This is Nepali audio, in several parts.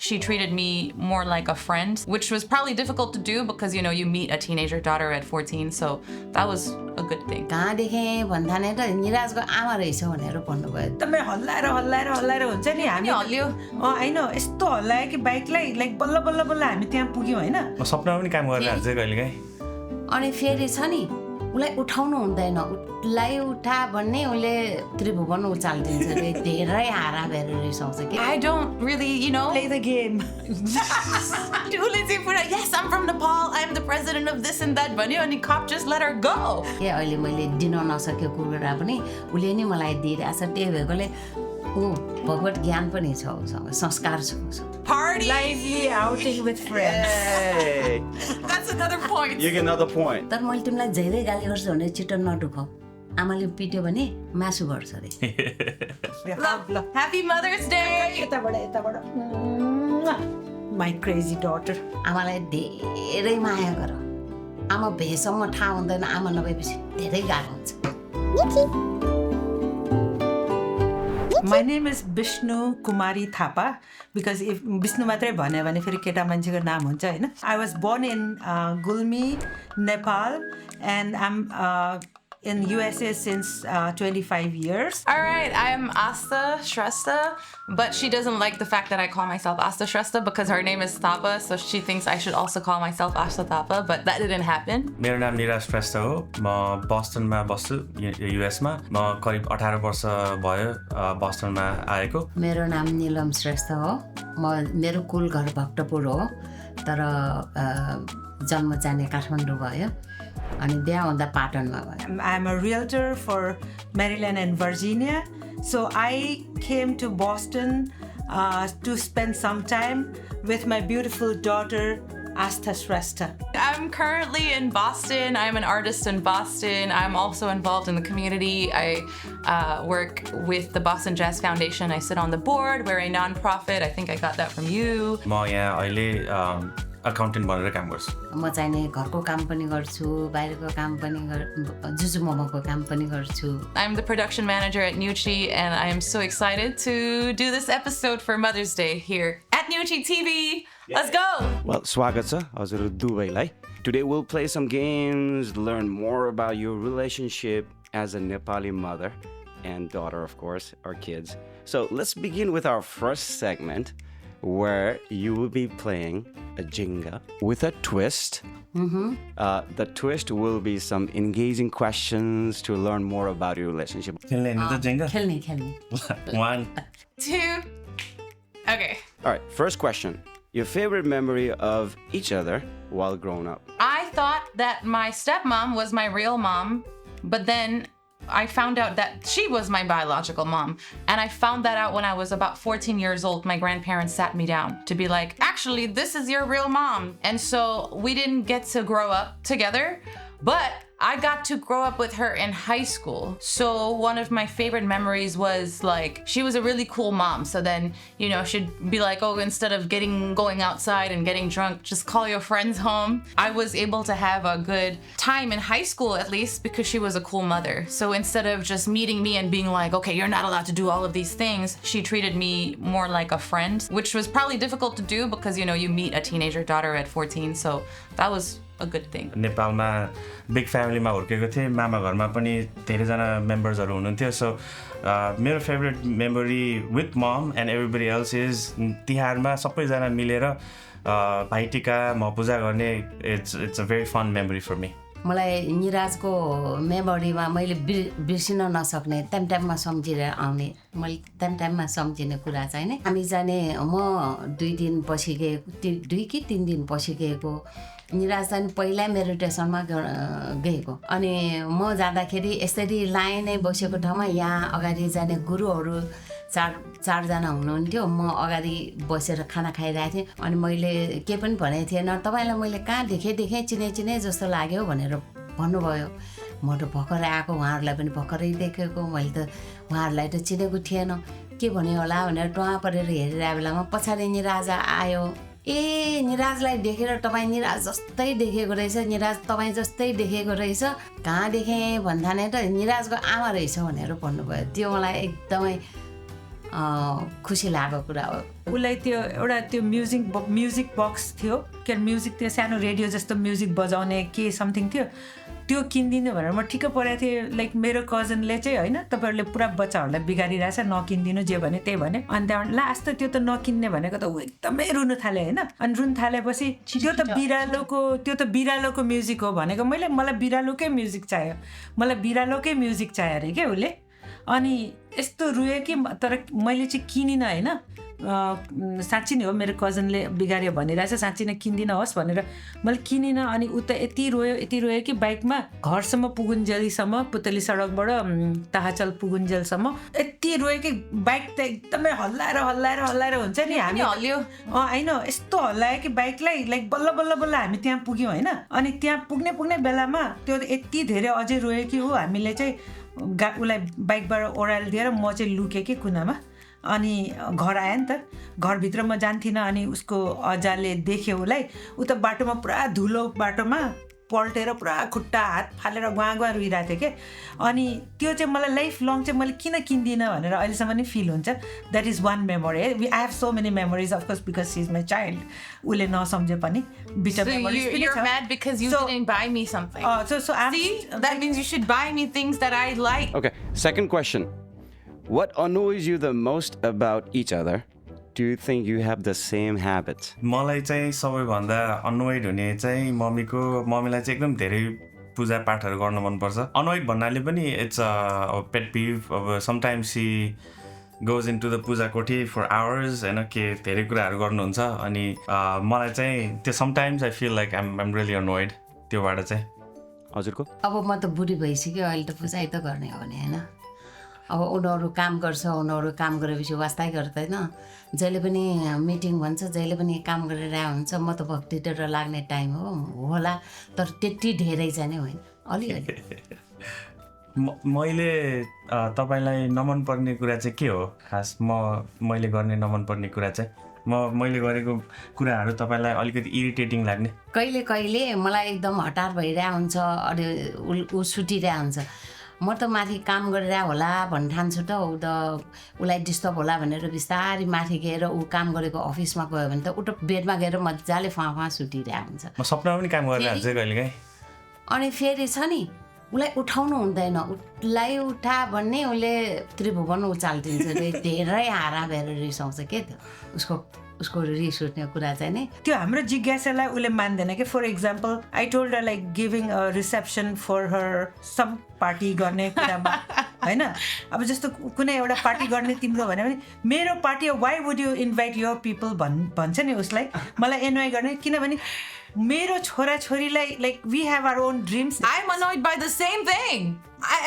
she treated me more like a friend, which was probably difficult to do because, you know, you meet a teenager daughter at 14, so that was a good thing. कहाँ देखेँ भन्दा नै त निराजको आमा रहेछ भनेर भन्नुभयो एकदमै हल्लाएर हुन्छ नि हामी हल्लियो हैन यस्तो हल्लायो कि बाइकलाई लाइक बल्ल बल्ल बल्ल हामी त्यहाँ पुग्यौँ हैन म सपनामा पनि काम गरिरहेको छु कहिलेकाहीँ अनि फेरि छ नि उलाई उठाउनु हुँदैन उलाई उठा भन्ने उले त्रिभुवन उचाल्दिन्छ रे धेरै हारा भएर रिसाउँछ कि I don't really, you know, play the game. Yes, I'm from Nepal. I'm the president of this and that. भन्यो अनि cop just let her go. के अहिले मैले दिन नसकेको कुरा पनि उले नि मलाई दिइरहेछ त्यही भएकोले भगवत ज्ञान पनि छ उसँग संस्कार छ Party! Lively outing with friends. Hey, That's another point. you get another point. तर मैले तिमीलाई धेरै गाली गर्छु भने छिटो नदुखाऊ आमाले पिट्यो भने मासु गर्छ रे Happy Mother's Day! यताबाट My crazy daughter. आमालाई धेरै माया गर आमा भेसम्म थाहा हुँदैन आमा नभएपछि धेरै गाह्रो हुन्छ My name is Bishnu Kumari Thapa because if Bishnu matre bhanyo भने फेरि केटा मान्छेको नाम हुन्छ हैन I was born in Gulmi, Nepal and I'm in USA since 25 years. All right, I'm Astha Shrestha, but she doesn't like the fact that I call myself Astha Shrestha because her name is Thapa, so she thinks I should also call myself Astha Thapa, but that didn't happen. मेरो नाम निराज श्रेष्ठ हो म बस्टनमा बस्छु युएसमा म करिब 18 वर्ष भयो बस्टनमा आएको मेरो नाम नीलम श्रेष्ठ हो मेरो कुल घर भक्तपुर हो तर जन्म चाहिँ काठमाडौँ भयो अनि बिहा हुँदा पाटनमा भयो I'm a realtor for Maryland and Virginia, so I came to Boston to spend some time with my beautiful daughter Astha Shrestha. I'm currently in Boston. I'm an artist in Boston. I'm also involved in the community. I work with the Boston Jazz Foundation. I sit on the board. We're a non-profit. I think I got that from you. म यहाँ अहिले अकाउन्टेन्ट बनेर काम गर्छु म चाहिँ नि घरको काम पनि गर्छु बाहिरको काम पनि जुजु मोमोको काम पनि गर्छु I'm the production manager at NewChi, and I am so excited to do this episode for Mother's Day here at NewchiTV. Let's go! Well, स्वागत छ हजुर दुवैलाई. Today we'll play some games, learn more about your relationship as a Nepali mother and daughter, of course, our kids. So let's begin with our first segment where you will be playing a Jenga with a twist. The twist will be some engaging questions to learn more about your relationship. खेल्ने नि त जेंगा खेल्ने 1 2 Okay. All right, first question. Your favorite memory of each other while growing up? I thought that my stepmom was my real mom, but then I found out that she was my biological mom. And I found that out when I was about 14 years old. My grandparents sat me down to be like, actually, this is your real mom. And so we didn't get to grow up together, but I got to grow up with her in high school. So one of my favorite memories was like, she was a really cool mom. So then, you know, she'd be like, oh, instead of going outside and getting drunk, just call your friends home. I was able to have a good time in high school, at least, because she was a cool mother. So instead of just meeting me and being like, okay, you're not allowed to do all of these things, she treated me more like a friend, which was probably difficult to do because, you know, you meet a teenager daughter at 14. So that was a good thing. नेपालमा बिग फ्यामिलीमा हुर्केको थिएँ मामा घरमा पनि धेरैजना मेम्बर्सहरू हुनुहुन्थ्यो सो मेरो favourite memory with mum and everybody else is तिहारमा सबैजना मिलेर भाइटिका म पूजा गर्ने it's a very fun memory for me मलाई निराजको मेमोरीमा मैले बिर्सिन नसक्ने टाइममा सम्झिएर आउने मैले टाइममा सम्झिने कुरा चाहिँ नि हामी जाने म 2 दिन पछि गएको 2 कि 3 दिन पछि गएको निराज चाहिँ पहिला मेरो स्टेसनमा गएको अनि म जाँदाखेरि यसरी लाइनै बसेको ठाउँमा यहाँ अगाडि जाने गुरुहरू चारजना हुनुहुन्थ्यो म अगाडि बसेर खाना खाइरहेको थिएँ अनि मैले के पनि भनेको थिएन तपाईँलाई मैले कहाँ देखेँ चिने जस्तो लाग्यो भनेर भन्नुभयो म त भर्खरै आएको उहाँहरूलाई पनि भर्खरै देखेको मैले त उहाँहरूलाई त चिनेको थिएन के भन्यो होला भनेर टुवा परेर हेरिरहेको बेलामा पछाडि निराज आयो ए निराजलाई देखेर तपाईँ निराज जस्तै देखेको रहेछ निराज तपाईँ जस्तै देखेको रहेछ कहाँ देखेँ भन्दा नै त निराजको आमा रहेछ भनेर भन्नुभयो त्यो मलाई एकदमै खुसी लागेको कुरा हो उसलाई त्यो एउटा त्यो म्युजिक बक्स थियो के म्युजिक त्यो सानो रेडियो जस्तो म्युजिक बजाउने के समथिङ थियो त्यो किनिदिनु भनेर म ठिक्क परेको थिएँ लाइक मेरो कजनले चाहिँ होइन तपाईँहरूले पुरा बच्चाहरूलाई बिगारिरहेछ नकिनिदिनु जे भने त्यही भने अनि त्यहाँबाट लास्ट त त्यो त नकिन्ने भनेको त ऊ एकदमै रुनु थाल्यो होइन अनि रुनु थालेपछि त्यो त बिरालोको म्युजिक हो भनेको मलाई बिरालोकै म्युजिक चाहियो अरे क्या उसले अनि यस्तो रुयो कि तर मैले चाहिँ किनिनँ होइन साँच्ची नै हो मेरो कजनले बिगाऱ्यो भनिरहेछ साँच्ची नै किन्दिनँ होस् भनेर मैले किनिनँ अनि ऊ त यति रोयो कि बाइकमा घरसम्म पुगुन्जेलसम्म पुतली सडकबाट ताहाचल पुगुन्जेलसम्म यति रोयो कि बाइक त एकदमै हल्लाएर हुन्छ नि हामी हल्लियो होइन यस्तो हल्लायो कि बाइकलाई लाइक बल्ल हामी त्यहाँ पुग्यौँ होइन अनि त्यहाँ पुग्ने बेलामा त्यो यति धेरै अझै रोयो कि ऊ हामीले चाहिँ उसलाई बाइकबाट ओह्रालिदिएर म चाहिँ लुकेँ कि कुनामा अनि घर आयो नि त घरभित्र म जान्थिनँ अनि उसको अजाले देख्यो उसलाई ऊ त बाटोमा पुरा धुलो बाटोमा पल्टेर पुरा खुट्टा हात फालेर गुवा रुइरहेको थियो क्या अनि त्यो चाहिँ मलाई लाइफ लङ चाहिँ मैले किन किन्दिनँ भनेर अहिलेसम्म नै फिल हुन्छ द्याट इज वान मेमोरी है I have so many memories of course because C is my child उसले नसम्झे पनि बिटा मेमोरिज पनि You're mad because you didn't buy me something. See, that means you should buy me things that I like. Okay, second question. What annoys you the most about each other? Do you think you have the same habits? मलाई चाहिँ सबैभन्दा अनोइड हुने चाहिँ मम्मीलाई चाहिँ एकदम धेरै पूजा पाठहरू गर्न मनपर्छ अनोइड भन्नाले पनि इट्स अ पेट पिभ अब sometimes she goes into the puja kothi for hours होइन के धेरै कुराहरू गर्नुहुन्छ अनि मलाई चाहिँ त्यो sometimes I feel like I'm really annoyed त्योबाट चाहिँ हजुरको अब म त बुढी भइसक्यो अहिले त पूजा त गर्ने हो भने होइन अब उनीहरू काम गर्छ उनीहरू काम गरेपछि वास्तै गर्दैन जहिले पनि मिटिङ भन्छ जहिले पनि काम गरेर हुन्छ म त भक्तितिर लाग्ने टाइम होला तर त्यति धेरै चाहिँ नै होइन अलिअलि मैले तपाईँलाई नमन पर्ने कुरा चाहिँ के हो खास मैले गर्ने नमन पर्ने कुरा चाहिँ मैले गरेको कुराहरू तपाईँलाई अलिकति इरिटेटिङ लाग्ने कहिले मलाई एकदम हतार भइरहेको हुन्छ अनि ऊ सुटिरहेको हुन्छ म त माथि काम गरिरहेको होला भन्ने ठान्छु त उसलाई डिस्टर्ब होला भनेर बिस्तारै माथि गएर ऊ काम गरेको अफिसमा गयो भने त ऊ त बेडमा गएर मजाले फाँ सुटिरहेको हुन्छ म सपनामा पनि काम गरिरहेको छु कहिलेकाहीँ अनि फेरि छ नि उसलाई उठाउनु हुँदैन उसलाई उठा भन्ने उसले त्रिभुवन उचालिदिन्छ धेरै हारा भएर रिसाउँछ के त्यो उसको रिस उठ्ने कुरा चाहिँ नि त्यो हाम्रो जिज्ञासालाई उसले मान्दैन कि for example I told her like giving a reception for her some party गर्ने कुरामा होइन अब जस्तो कुनै एउटा पार्टी गर्ने तिम्रो भन्यो भने मेरो party why would you invite your people भन्छ नि उसलाई मलाई इन्भाइट गर्ने किनभने मेरो छोराछोरीलाई like we have our own dreams I'm annoyed by the same thing.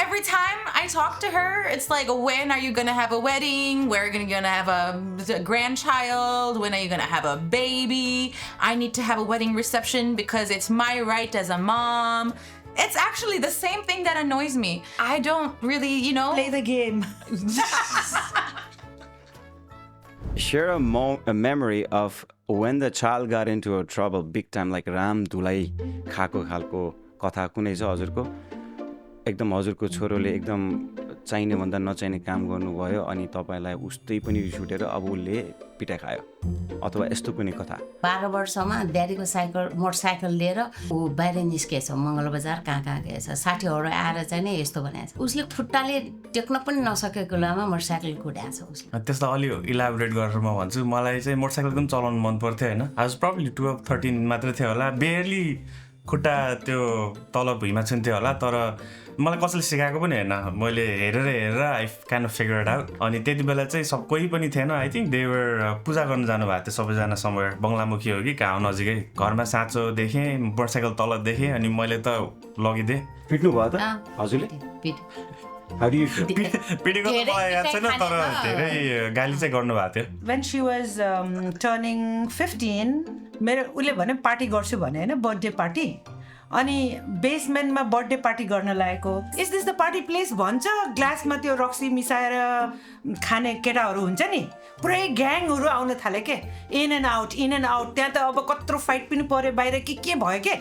Every time I talk to her, it's like, when are you going to have a wedding? Where are you going to have a grandchild? When are you going to have a baby? I need to have a wedding reception because it's my right as a mom. It's actually the same thing that annoys me. I don't really, play the game. Share a memory of when the child got into a trouble big time, like Ram धुलाई खाएको खालको कथा कुनै छ हजुरको एकदम हजुरको छोरोले एकदम चाहिने भन्दा नचाहिने काम गर्नुभयो अनि तपाईँलाई उस्तै पनि रिस उठेर अब उसले पिटाइ खायो अथवा यस्तो कुनै कथा 12 वर्षमा ड्याडीको मोटरसाइकल लिएर ऊ बाहिर निस्केछ मङ्गलबजार कहाँ गएछ साथीहरू आएर चाहिँ नि यस्तो भनेछ उसले खुट्टाले टेक्न पनि नसकेको बेलामा मोटरसाइकल कुदाएछ उसले त्यसलाई अलि इलाबोरेट गरेर म भन्छु मलाई चाहिँ मोटरसाइकल पनि चलाउनु मन पर्थ्यो होइन आई वाज प्रब्ली 12-13 मात्रै थियो होला बेयरली खुट्टा त्यो तल भुइँमा छुन्थ्यो होला तर मलाई कसैले सिकाएको पनि होइन मैले हेरेर I kind of figure it out अनि त्यति बेला चाहिँ कोही पनि थिएन आई थिङ्क दे वर पूजा गर्न जानुभएको थियो सबैजना समय बङ्गलामुखी हो कि कहाँ हो नजिकै घरमा साँचो देखेँ मोटरसाइकल तल देखेँ अनि मैले त लगिदिएँ पिट्नु भयो त हजुरले पिटेको त मलाई याद छैन तर धेरै गाली चाहिँ गर्नुभएको थियो When she was turning 15 उसले भने पार्टी गर्छु भने होइन बर्थडे पार्टी अनि बेसमेन्टमा बर्थडे पार्टी गर्न लागेको is this the party place भन्छ ग्लासमा त्यो रक्सी मिसाएर खाने केटाहरू हुन्छ नि पुरै ग्याङहरू आउन थाले के इन एन्ड आउट त्यहाँ त अब कत्रो फाइट पनि पर्यो बाहिर के भयो के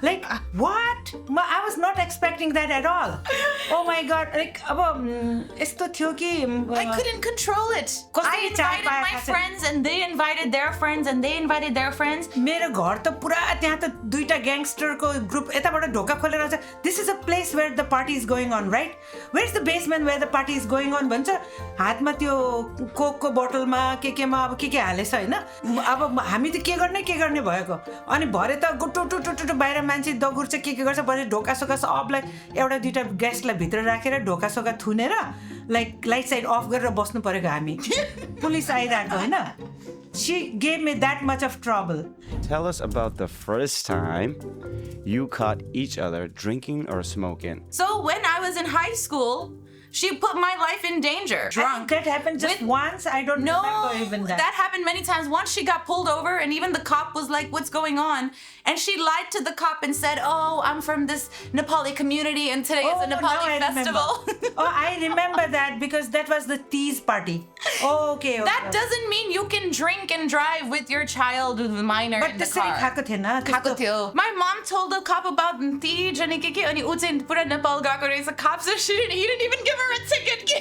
like what I was not expecting that at all oh my god like अब यस्तो थियो कि I couldn't control it. I invited my friends and they invited their friends and they invited their friends. मेरो घर त पुरा त्यहाँ त दुईटा ग्याङस्टरको ग्रुप यताबाट ढोका खोलेर आउँछ this is a place where the party is going on right where is the basement where the party is going on भन्छ हातमा त्यो कोकको बोतलमा केमा अब के हालेछ होइन अब हामी त के गर्ने भएको अनि भरे त टुटु बाहिर मान्छे दगुर्छ के गर्छ भरे ढोका सोका सबलाई एउटा दुईटा गेस्टलाई भित्र राखेर ढोका सोका थुनेर लाइक लाइट साइड अफ गरेर बस्नु परेको हामी पुलिस आइरहेको होइन She gave me that much of trouble. Tell us about the first time you caught each other drinking or smoking. So when I was in high school, she put my life in danger. Drunk. That happened just once. I don't remember even that. That happened many times. Once she got pulled over and even the cop was like, what's going on? And she lied to the cop and said, oh, I'm from this Nepali community and today is a Nepali festival. Oh, I remember that because that was the tease party. Oh, okay. That doesn't mean you can drink and drive with your child minor in the car. खाएको थिएन खाएको थियो. My mom told the cop about tease and अनि उ चाहिँ पुरा नेपाल गएको रहेछ. Cop said he didn't even give her a ticket.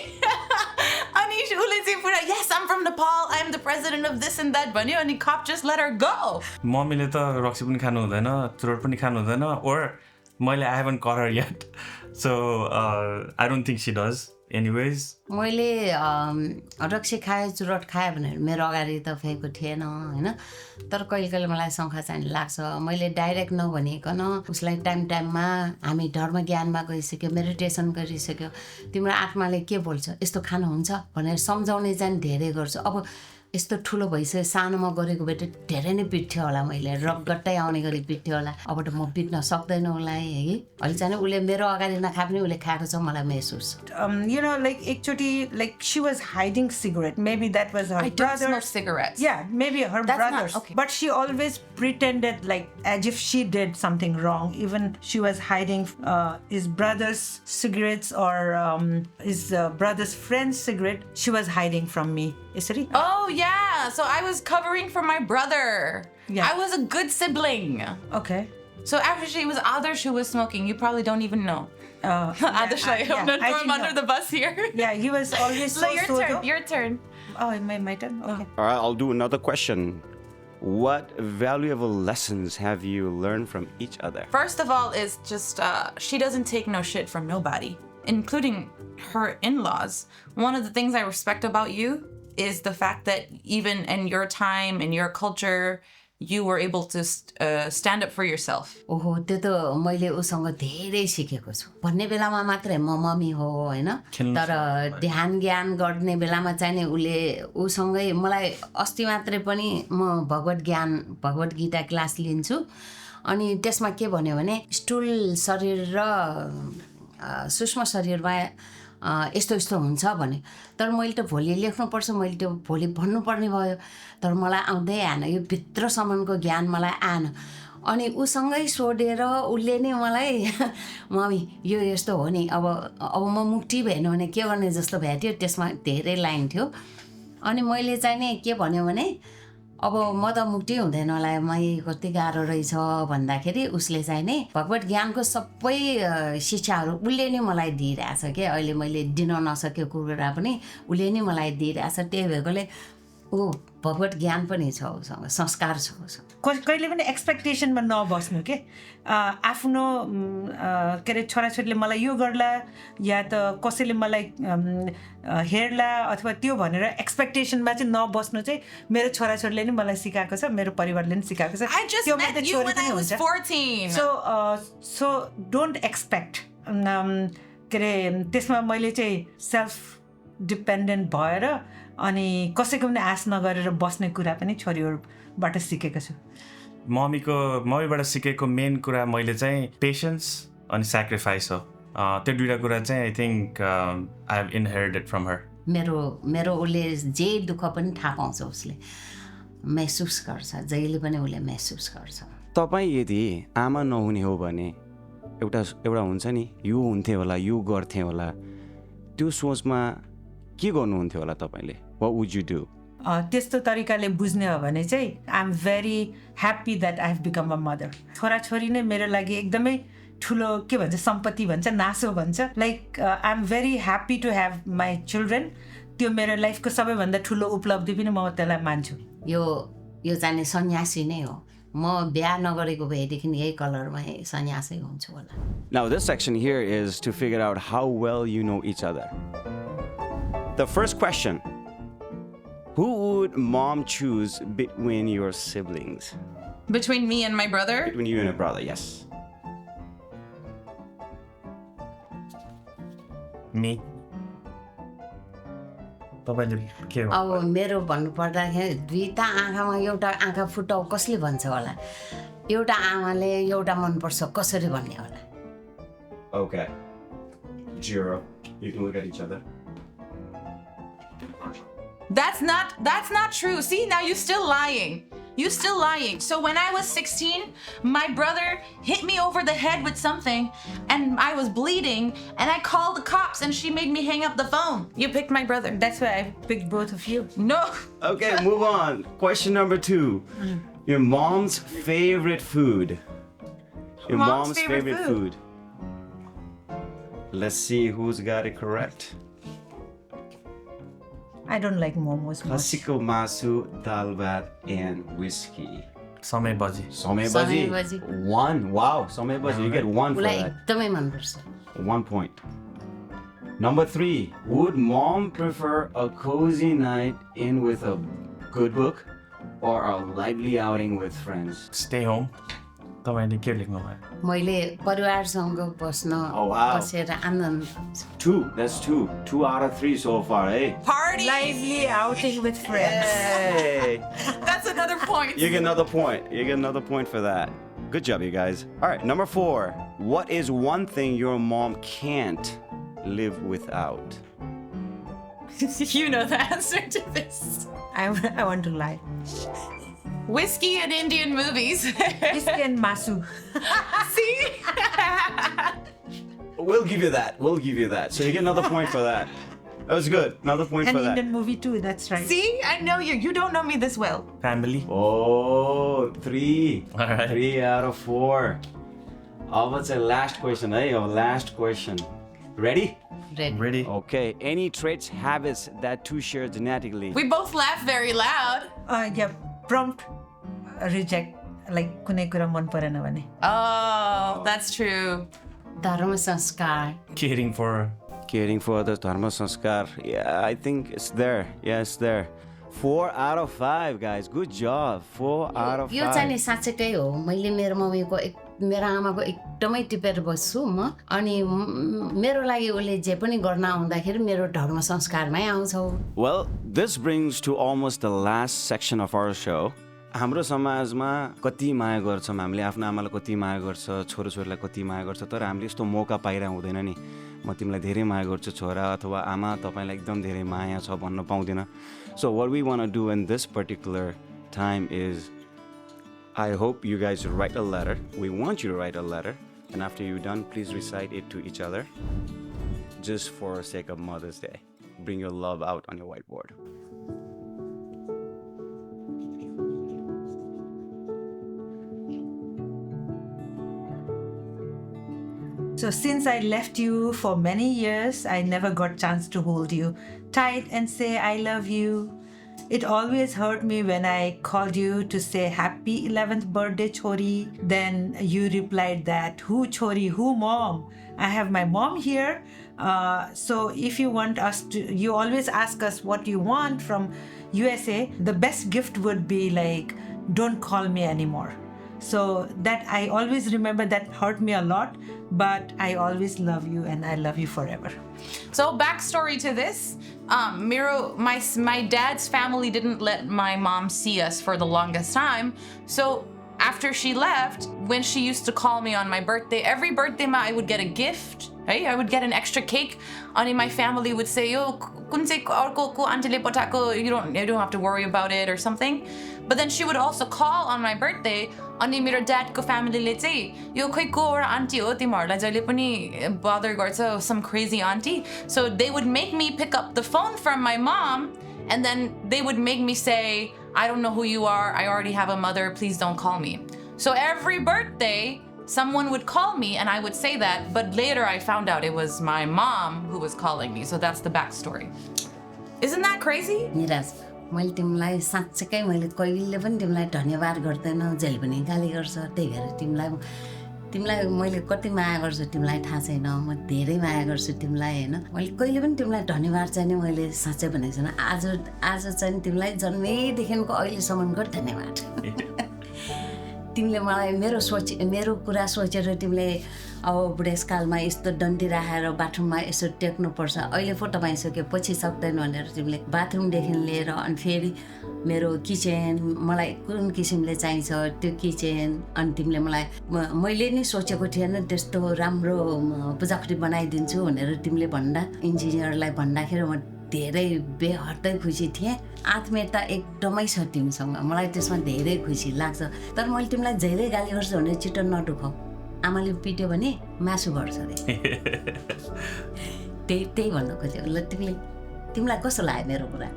अनि उसले चाहिँ पुरा yes, I'm from Nepal. I'm the president of this and that भन्यो अनि cop just let her go. मम्मीले त रक्सी पनि खानु हुँदैन चुरोट पनि खानु हुँदैन or मैले I haven't caught her yet so I don't think she does anyways. मैले रक्सी खाएँ चुरोट खाएँ भनेर मेरो अगाडि त फेको थिएन होइन तर कहिले मलाई शङ्का चाहिँ लाग्छ मैले डाइरेक्ट नभनिकन उसलाई टाइममा हामी धर्म ज्ञानमा गइसक्यो मेडिटेसन गरिसक्यो तिम्रो आत्माले के बोल्छ यस्तो खानुहुन्छ भनेर सम्झाउने चाहिँ धेरै गर्छु अब यस्तो ठुलो भइसक्यो सानोमा गरेको बेटा धेरै नै पिट्थ्यो होला मैले रगट्टै आउने गरी पिट्थ्यो होला अब त म पिट्न सक्दैन उसलाई है अहिले चाहिँ उसले मेरो अगाडि नखा पनि उसले खाएको छ मलाई महसुस you know like एकचोटि like she was hiding cigarette maybe that was her I don't smoke cigarettes. Yeah, maybe her brothers. Okay. But she always pretended like as if she did something wrong. Even she was hiding his brother's cigarettes or his brother's friend's cigarette. She was hiding from me. Isri? Oh yeah, so I was covering for my brother. Yeah. I was a good sibling. Okay. So after she was smoking. You probably don't even know. Adarsh, I throw him under the bus here. Yeah, he was always so Your turn. Oh, my turn? Okay. All right, I'll do another question. What valuable lessons have you learned from each other? First of all is just she doesn't take no shit from nobody, including her in-laws. One of the things I respect about you is the fact that even in your time, in your culture, you were able to stand up for yourself. ओहो त्यो त मैले उसँग धेरै सिकेको छु भन्ने बेलामा मात्रै म मम्मी हो हैन तर ध्यान ज्ञान गर्ने बेलामा चाहिँ नि उले उसँगै मलाई अस्ति मात्रै पनि म भगवत गीता क्लास लिन्छु अनि त्यसमा के भन्यो भने स्थूल शरीर र सूक्ष्म शरीरमा यस्तो हुन्छ भने तर मैले त भोलि लेख्नुपर्छ मैले त्यो भोलि भन्नुपर्ने भयो तर मलाई आउँदै आएन यो भित्रसम्मको ज्ञान मलाई आएन अनि उसँगै सोधेर उसले नै मलाई मम्मी यो यस्तो हो नि अब म मुक्ति भएन भने के गर्ने जस्तो भेट्यो त्यसमा धेरै लाइन थियो अनि मैले चाहिँ नि के भन्यो भने अब म त मुक्ति हुँदैन होला मै कति गाह्रो रहेछ भन्दाखेरि उसले चाहिँ नि भगवत ज्ञानको सबै शिक्षाहरू उसले नै मलाई दिइरहेछ के अहिले मैले दिन नसकेको कुरा पनि उसले नै मलाई दिइरहेछ त्यही भएकोले ऊ भगवत ज्ञान पनि छ उसँग संस्कार छ उसँग कहिले पनि एक्सपेक्टेसनमा नबस्नु के आफ्नो के अरे छोराछोरीले मलाई यो गर्ला या त कसैले मलाई हेर्ला अथवा त्यो भनेर एक्सपेक्टेसनमा चाहिँ नबस्नु चाहिँ मेरो छोराछोरीले नि मलाई सिकाएको छ मेरो परिवारले नि सिकाएको छ त्यो मात्र छोरी पनि हुन्छ सो डोन्ट एक्सपेक्ट के अरे त्यसमा मैले चाहिँ सेल्फ डिपेन्डेन्ट भएर अनि कसैको पनि आश नगरेर बस्ने कुरा पनि छोरीहरूबाट सिकेको छु मम्मीबाट सिकेको मेन कुरा मैले चाहिँ पेसेन्स अनि स्याक्रिफाइस हो त्यो दुईटा कुरा चाहिँ I think I have inherited from हर मेरो उसले जे दुःख पनि थाहा पाउँछ उसले महसुस गर्छ जहिले पनि उसले महसुस गर्छ तपाईँ यदि आमा नहुने हो भने एउटा हुन्छ नि यो हुन्थ्यो होला यो गर्थेँ होला त्यो सोचमा के गर्नुहुन्थ्यो होला तपाईँले what would you do त्यस्तो तरिकाले बुझ्ने हो भने चाहिँ I am very happy that I have become a mother छोराछोरी नै मेरो लागि एकदमै ठुलो के भन्छ सम्पत्ति भन्छ नासो भन्छ like I am very happy to have my children त्यो मेरो लाइफको सबैभन्दा ठुलो उपलब्धि पनि म त्यसलाई मान्छु यो चाहिँ सन्यासी नै हो म बिहा नगरेको भएदेखि यही कलरमा सन्यासै हुन्छु होला Now this section here is to figure out how well you know each other. The first question. Who would mom choose between your siblings? Between me and my brother? Between you and your brother, yes. Me. तपाईँले के हो अब मेरो भन्नुपर्दाखेरि दुईटा आँखामा एउटा आँखा फुटाउ कसले भन्छ होला एउटा आमाले एउटा मनपर्छ कसरी भन्ने होला Okay. Jiro, you can look at each other. That's not true. See, now you're still lying. You're still lying. So when I was 16, my brother hit me over the head with something and I was bleeding and I called the cops and she made me hang up the phone. You picked my brother. That's why I picked both of you. No. Okay, move on. Question number 2. Your mom's favorite food. Your mom's favorite food. Let's see who's got it correct. I don't like momos much. Khasiko masu, dal bhat, and whiskey. समय बजी Samay baji. baji. 1. Wow, samay baji. You get 1 for उसलाई that. एकदमै मनपर्छ 1 point. Number 3. Would mom prefer a cozy night in with a good book or a lively outing with friends? Stay home तपाईँले के लेख्नु भयो मैले परिवारसँग बस्न Oh, wow. बसेर आनन्द 2. That's 2. 2 out of 3 so far, eh? Party. Lively outing with friends. Hey! That's another point. You get another point. You get another point for that. Good job, you guys. All right, number 4. What is one thing your mom can't live without? You know the answer to this. I want to lie. Whiskey and Indian movies. Whiskey and masu. See? We'll give you that. We'll give you that. So you get another point for that. That was good. Another point An for that. Indian movie too, that's right. See? I know you. You don't know me this well. Family Oh, 3. All right. 3 out of 4. अब चाहिँ last question, eh? Our last question. Ready? Ready ready Okay. Any traits, habits that two share genetically? We both laugh very loud. Yeah, prompt reject. Like कुनै कुरा मन परेन भने. Oh, that's true. धर्म संस्कार caring for Caring for others, dharma sanskar. Yeah, I think it's there. Yeah, it's there. 4 out of 5, guys. Good job. 4 out of 5. यो चाहिँ नि साँच्चैकै हो मैले मेरो मम्मीको मेरो आमाको एकदमै टिपेर बस्छु म अनि मेरो लागि उसले जे पनि गर्न आउँदाखेरि मेरो धर्म संस्कारमै आउँछ Well, this brings to almost the last section of our show. हाम्रो समाजमा कति माया गर्छौँ हामीले आफ्नो आमालाई कति माया गर्छ छोराछोरीलाई कति माया गर्छ तर हामीले यस्तो मौका पाइरह हुँदैन नि म तिमीलाई धेरै माया गर्छु छोरा अथवा आमा तपाईलाई एकदम धेरै माया छ भन्न पाउँदिन So what we want to do in this particular time is I hope you guys write a letter. We want you to write a letter and after you're done please recite it to each other just for the sake of Mother's Day. Bring your love out on your whiteboard. So since I left you for many years, I never got chance to hold you tight and say I love you. It always hurt me when I called you to say happy 11th birthday, Chori. Then you replied that, who Chori, who mom? I have my mom here. So if you want us to, you always ask us what you want from USA. The best gift would be like, don't call me anymore. So that I always remember that hurt me a lot, but I always love you and I love you forever. So backstory to this, my dad's family didn't let my mom see us for the longest time. So after she left, when she used to call me on my birthday, every birthday I would get a gift, right? I would get an extra cake. And my family would say, "Yo, you don't have to worry about it," or something. But then she would also call on my birthday. अनि मेरो ड्याडको फ्यामिलीले चाहिँ यो खोइ को एउटा आन्टी हो तिमीहरूलाई जहिले पनि bother गर्छ, some crazy auntie. So they would make me pick up the phone from my mom, and then they would make me say, "I don't know who you are. I already have a mother. Please don't call me." So every birthday, someone would call me and I would say that, but later I found out it was my mom who was calling me. So that's the backstory. Isn't that crazy? Eras मैले तिमीलाई साँच्चैकै मैले कहिले पनि तिमीलाई धन्यवाद गर्दैन, जहिले पनि गाली गर्छ, त्यही भएर तिमीलाई मैले कति माया गर्छु तिमीलाई थाहा छैन, म धेरै माया गर्छु तिमीलाई हैन। मैले कहिले पनि तिमीलाई धन्यवाद चाहिँ नि मैले साँच्चै भनेको छैन। आज चाहिँ तिमीलाई जन्मेदेखिको अहिलेसम्मको धन्यवाद। तिमीले मलाई मेरो कुरा सोचेर तिमीले अब बुढेसकालमा यस्तो डन्डी राखेर बाथरुममा यसो टेक्नुपर्छ, अहिले पो तपाईँ सक्यो पछि सक्दैन भनेर तिमीले बाथरुमदेखि लिएर अनि फेरि मेरो किचन मलाई कुन किसिमले चाहिन्छ त्यो किचन, अनि तिमीले मलाई मैले नि सोचेको थिएन त्यस्तो राम्रो पूजाखुरी बनाइदिन्छु भनेर तिमीले भन्दा इन्जिनियरलाई भन्दाखेरि म धेरै बेहदै खुसी थिएँ। आत्मीयता एकदमै छ तिमीसँग, मलाई त्यसमा धेरै खुसी लाग्छ। तर मैले तिमीलाई धेरै गाली गर्छु भने छिटो नदुखाऊ, आमाले पिट्यो भने मासु गर्छ अरे। त्यही भन्न खोजेको। ल तिमीलाई कस्तो लाग्यो मेरो कुरा?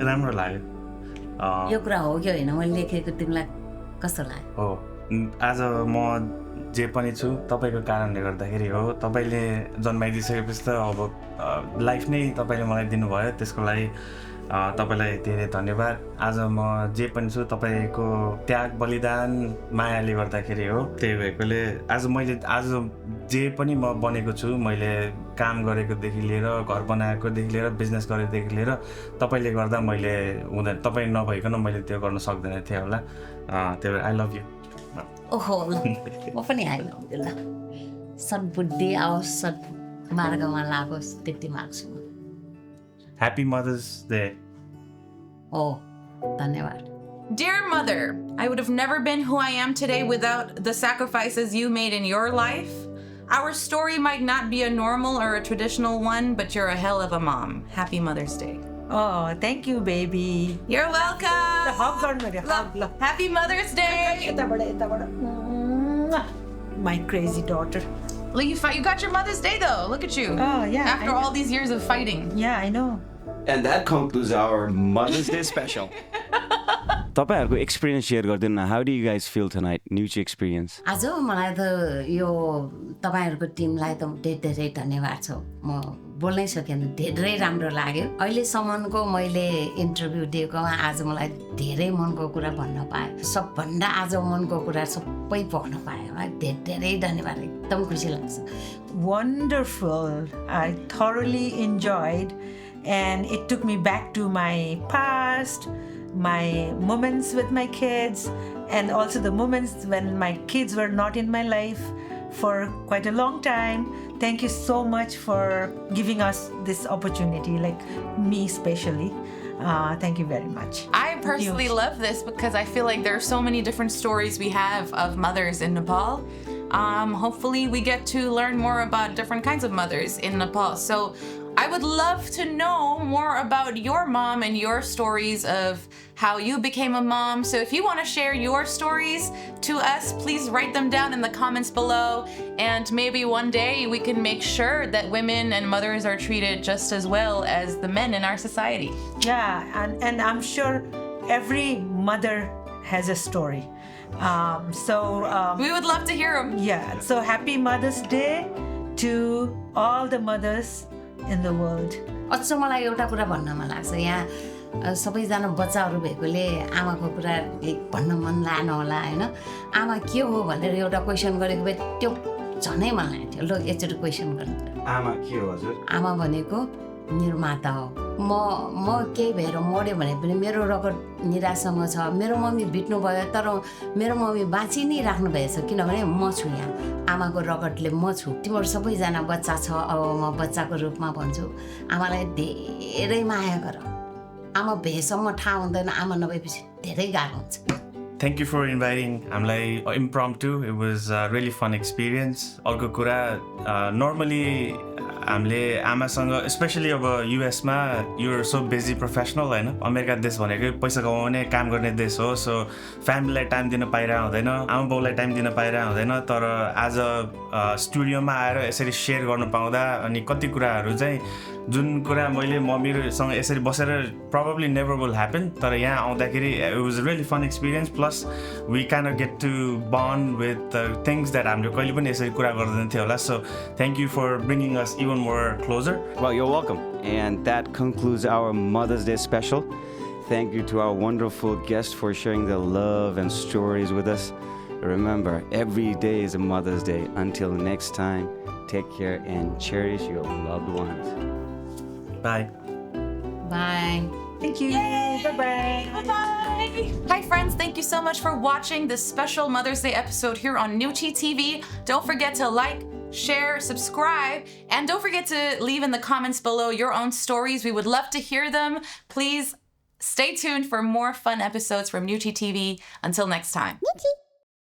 राम्रो लाग्यो। यो कुरा हो कि होइन मैले लेखेको, तिमीलाई कस्तो लाग्यो? हो, आज म जे पनि छु तपाईँको कारणले गर्दाखेरि हो। तपाईँले जन्माइदिइसकेपछि त अब लाइफ नै तपाईँले मलाई दिनुभयो, त्यसको लागि तपाईँलाई धेरै धन्यवाद। आज म जे पनि छु तपाईँको त्याग बलिदान मायाले गर्दाखेरि हो। त्यही भएकोले आज जे पनि म बनेको छु, मैले काम गरेकोदेखि लिएर घर बनाएकोदेखि लिएर बिजनेस गरेकोदेखि लिएर तपाईँले गर्दा मैले हुँदैन, तपाईँ नभइकन मैले त्यो गर्न सक्दैन थिएँ होला। त्यही भएर आई लभ यु। ओहो म पनि आइ लभ यु। ल सद्बुद्धि आओस्, सद् मार्गमा लागोस्, त्यति माग्छु म। Happy Mother's Day. Oh, धन्यवाद। Dear mother, I would have never been who I am today without the sacrifices you made in your life. Our story might not be a normal or a traditional one, but you're a hell of a mom. Happy Mother's Day. Oh, thank you, baby. You're welcome. Happy Mother's Day. My crazy daughter. Look, you got your Mother's Day though. Look at you. Oh, yeah. After all these years of fighting. Yeah, I know. And that concludes our Mother's Day special. तपाईहरुको एक्सपिरियन्स शेयर गर्दिनु न। How do you guys feel tonight न्यूची एक्सपिरियन्स? आज मलाई त यो तपाईहरुको टिमलाई त धेरै धन्यवाद छ। म बोल्नै सकेन, धेरै राम्रो लाग्यो। अहिलेसम्मको मैले इन्टरभ्यु दिएकोमा आज मलाई धेरै मनको कुरा भन्न पाएँ। सबभन्दा आज मनको कुरा सबै भन्न पाएँ। धेरै धन्यवाद, एकदम खुसी लाग्छ। Wonderful. I thoroughly enjoyed, and it took me back to my past, my moments with my kids, and also the moments when my kids were not in my life for quite a long time. Thank you so much for giving us this opportunity, like me especially. Thank you very much. I personally love this because I feel like there are so many different stories we have of mothers in Nepal. Hopefully we get to learn more about different kinds of mothers in Nepal. So I would love to know more about your mom and your stories of how you became a mom. So if you want to share your stories to us, please write them down in the comments below. And maybe one day we can make sure that women and mothers are treated just as well as the men in our society. Yeah, and I'm sure every mother has a story. We would love to hear them. Yeah, so happy Mother's Day to all the mothers in the world. अझ मलाई एउटा कुरा भन्न मन लाग्छ। यहाँ सबैजना बच्चाहरू भएकोले आमाको कुरा भन्न मन लागेन होला हैन। आमा के हो भनेर एउटा क्वेशन गरेको भए त्यो झनै मन लाग्थ्यो। ल एकचोटि क्वेशन गर्नु। आमा के हो हजुर? आमा भनेको निर्माता हो। म केही भएर मर्यो भने पनि मेरो रगत निरासँग छ। मेरो मम्मी बित्नु भयो तर मेरो मम्मी बाँची नै राख्नु भएछ किनभने म छु यहाँ। आमाको रगतले म छु। तिम्रो सबैजना बच्चा छ, अब म बच्चाको रूपमा भन्छु। आमालाई धेरै माया गर। आमा भएसम्म थाहा हुँदैन, आमा नभएपछि धेरै गाह्रो हुन्छ। Thank you for inviting. हामीलाई impromptu. It was a really fun experience. अर्को कुरा normally हामीले आमासँग especially अब US मा you're so busy professional हैन अमेरिका देश भनेकै पैसा कमाउने काम गर्ने देश हो सो फ्यामिलीलाई टाइम दिन पाइरहेको हुँदैन आमा बाउलाई टाइम दिन पाइरहेको हुँदैन तर आज स्टुडियोमा आएर यसरी शेयर गर्न पाउँदा अनि कति कुराहरू चाहिँ जुन कुरा मैले मम्मीसँग यसरी बसेर probably never will happen तर यहाँ आउँदाखेरि it was a really fun experience plus we kind of get to bond with things that हामीले कहिले पनि यसरी कुरा गर्दैन थियो होला so thank you for bringing us even more closer. Well, you're welcome. And that concludes our Mother's Day special. Thank you to our wonderful guests for sharing their love and stories with us. Remember, every day is a Mother's Day. Until next time, take care and cherish your loved ones. Bye. Bye. Thank you. Bye-bye. Bye-bye. Hi friends, thank you so much for watching this special Mother's Day episode here on NewchiTV. Don't forget to like, share, subscribe, and don't forget to leave in the comments below your own stories. We would love to hear them. Please stay tuned for more fun episodes from NewchiTV. Until next time.